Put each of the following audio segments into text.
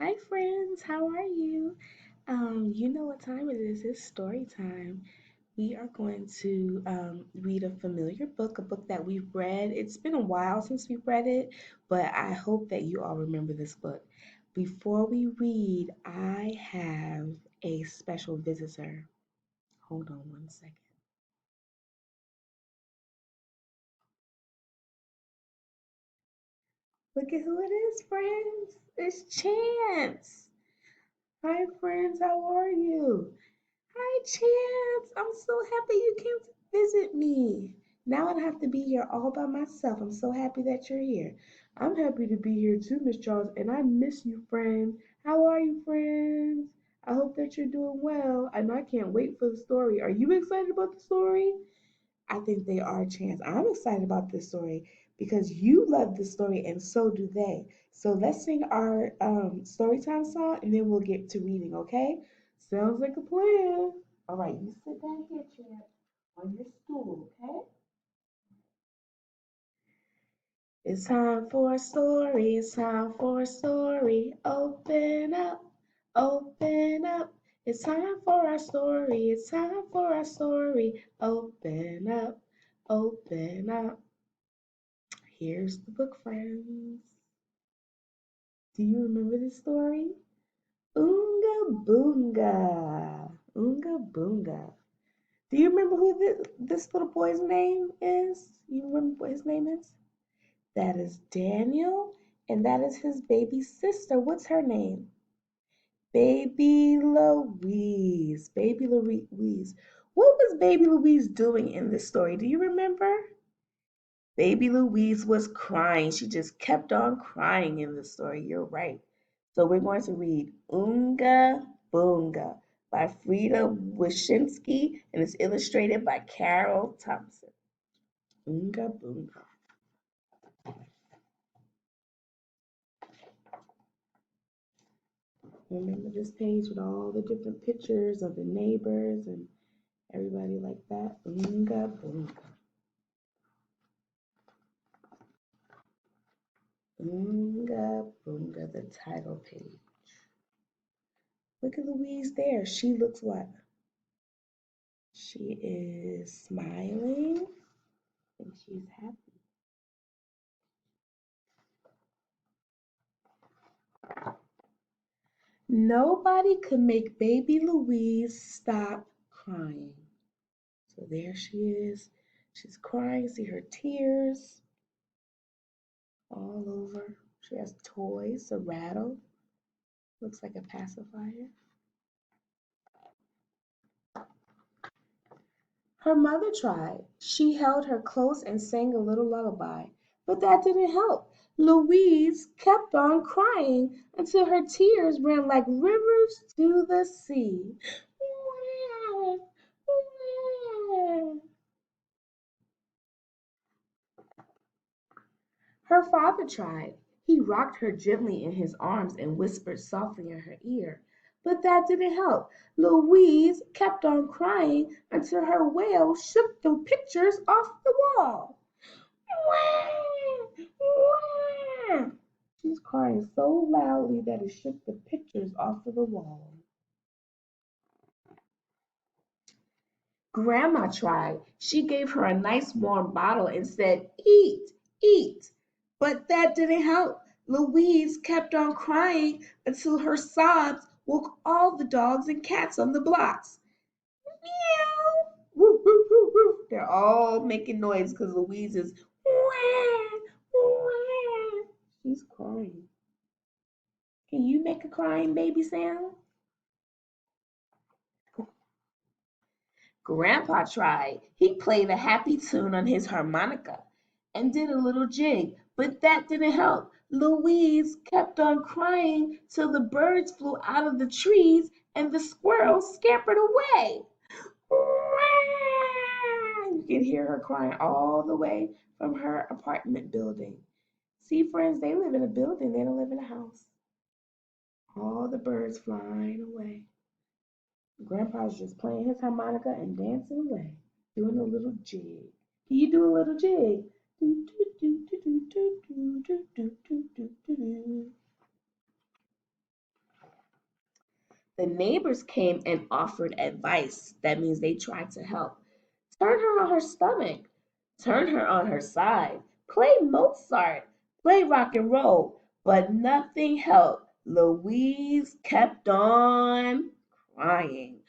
Hi, friends. How are you? You know what time it is. It's story time. We are going to read a familiar book, a book that we've read. It's been a while since we've read it, but I hope that you all remember this book. Before we read, I have a special visitor. Hold on one second. Look at who it is, friends. It's Chance. Hi, friends. How are you? Hi, Chance. I'm so happy you came to visit me. Now I don't have to be here all by myself. I'm so happy that you're here. I'm happy to be here too, Miss Charles, and I miss you, friend. How are you, friends? I hope that you're doing well, and I can't wait for the story. Are you excited about the story? I think they are, Chance. I'm excited about this story because you love this story, and so do they. So let's sing our storytime song, and then we'll get to reading. Okay? Sounds like a plan. All right, you sit down here, Chance, on your stool. Okay? It's time for a story. It's time for a story. Open up, open up. It's time for our story. It's time for our story. Open up, open up. Here's the book, friends. Do you remember this story? Oonga Boonga. Oonga Boonga. Do you remember who this little boy's name is? You remember what his name is? That is Daniel, and that is his baby sister. What's her name? Baby Louise. Baby Louise. What was Baby Louise doing in this story? Do you remember? Baby Louise was crying. She just kept on crying in the story. You're right. So we're going to read Oonga Boonga by Frida Wyszynski, and it's illustrated by Carol Thompson. Oonga Boonga. Remember this page with all the different pictures of the neighbors and everybody like that? Oonga Boonga. Oonga Boonga, the title page. Look at Louise there. She looks what? She is smiling and she's happy. Nobody could make baby Louise stop crying. So there she is. She's crying. See her tears all over. She has toys, a rattle. Looks like a pacifier. Her mother tried. She held her close and sang a little lullaby. But that didn't help. Louise kept on crying until her tears ran like rivers to the sea. Her father tried. He rocked her gently in his arms and whispered softly in her ear. But that didn't help. Louise kept on crying until her wail shook the pictures off the wall. She's crying so loudly that it shook the pictures off of the wall. Grandma tried. She gave her a nice warm bottle and said, "Eat, eat." But that didn't help. Louise kept on crying until her sobs woke all the dogs and cats on the blocks. Meow. Woof, woof, woof, woof. They're all making noise because Louise is wah, wah. She's crying. Can you make a crying baby sound? Grandpa tried. He played a happy tune on his harmonica and did a little jig, but that didn't help. Louise kept on crying till the birds flew out of the trees and the squirrels scampered away. You can hear her crying all the way from her apartment building. See, friends, they live in a building, they don't live in a house. All the birds flying away. Grandpa's just playing his harmonica and dancing away, doing a little jig. Can you do a little jig? Do, do, do, do, do, do, do, do, do, do, do, do. The neighbors came and offered advice. That means they tried to help. Turn her on her stomach. Turn her on her side. Play Mozart. Play rock and roll. But nothing helped. Louise kept on crying.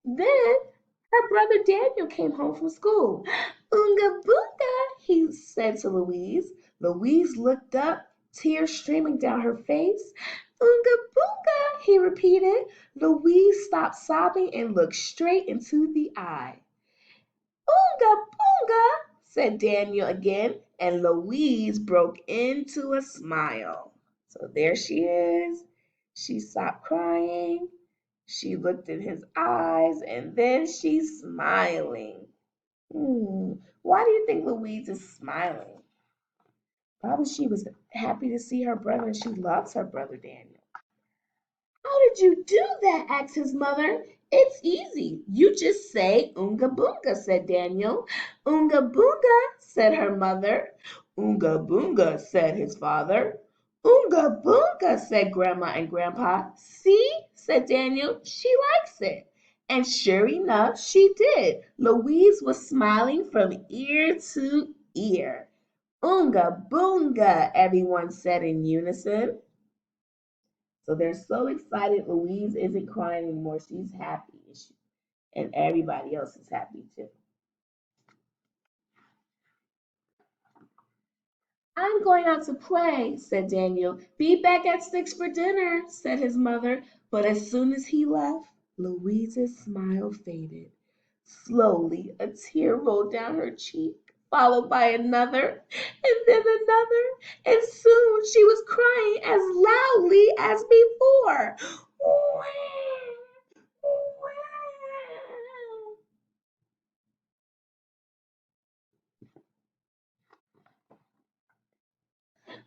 Then her brother Daniel came home from school. Oonga Boonga, he said to Louise. Louise looked up, tears streaming down her face. Oonga Boonga, he repeated. Louise stopped sobbing and looked straight into the eye. Oonga Boonga, said Daniel again, and Louise broke into a smile. So there she is. She stopped crying. She looked in his eyes and then she's smiling. Why do you think Louise is smiling? Probably she was happy to see her brother and she loves her brother Daniel. How did you do that? Asked his mother. It's easy. You just say Oonga Boonga, said Daniel. Oonga Boonga, said her mother. Oonga Boonga, said his father. Oonga Boonga, said Grandma and Grandpa. See, said Daniel, she likes it. And sure enough, she did. Louise was smiling from ear to ear. Oonga Boonga, everyone said in unison. So they're so excited. Louise isn't crying anymore. She's happy. And everybody else is happy too. I'm going out to play, said Daniel. Be back at 6 for dinner, said his mother. But as soon as he left, Louise's smile faded. Slowly, a tear rolled down her cheek, followed by another, and then another, and soon she was crying as loudly as before.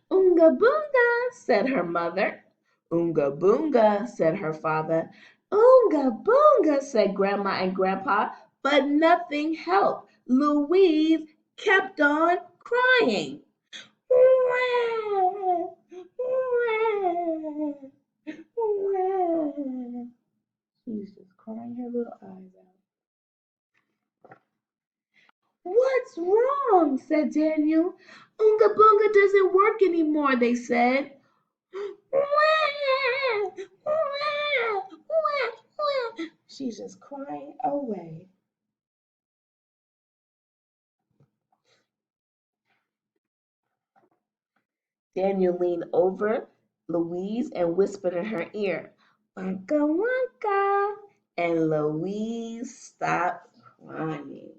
Oonga Boonga, said her mother. Oonga Boonga, said her father. Oonga Boonga, said Grandma and Grandpa, but nothing helped. Louise kept on crying. She's just crying her little eyes out. What's wrong? Said Daniel. Oonga Boonga doesn't work anymore, they said. She's just crying away. Daniel leaned over Louise and whispered in her ear, Wonka Wonka. And Louise stopped crying.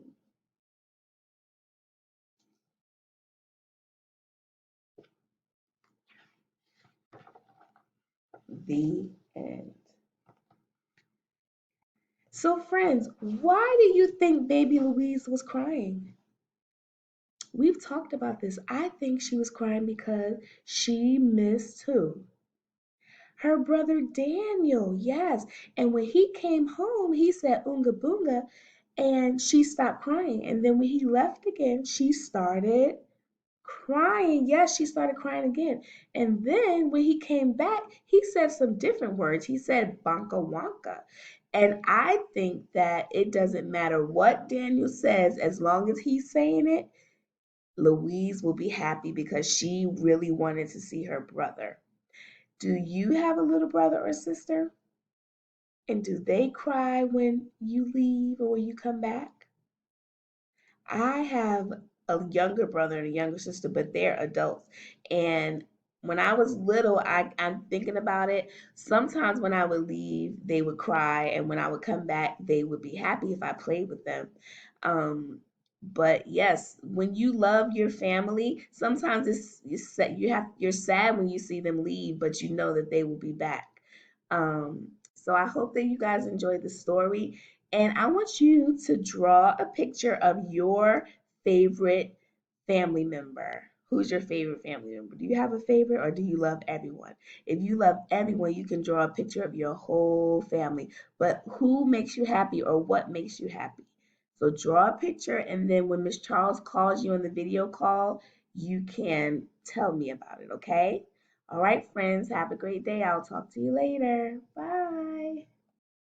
The end. So, friends, why do you think baby Louise was crying? We've talked about this. I think she was crying because she missed who? Her brother Daniel, yes. And when he came home, he said Oonga Boonga, and she stopped crying. And then when he left again, she started crying. Yes, she started crying again. And then when he came back, he said some different words. He said Bonka Wonka. And I think that it doesn't matter what Daniel says, as long as he's saying it, Louise will be happy because she really wanted to see her brother. Do you have a little brother or sister? And do they cry when you leave or when you come back? I have a younger brother and a younger sister, but they're adults. And when I was little, I'm thinking about it. Sometimes when I would leave, they would cry, and when I would come back, they would be happy if I played with them. Um, but yes, when you love your family, sometimes you're sad when you see them leave, but you know that they will be back. So I hope that you guys enjoyed the story. And I want you to draw a picture of your favorite family member. Who's your favorite family member? Do you have a favorite or do you love everyone? If you love everyone, you can draw a picture of your whole family. But who makes you happy or what makes you happy? So draw a picture, and then when Miss Charles calls you on the video call, you can tell me about it, okay? All right, friends, have a great day. I'll talk to you later. Bye.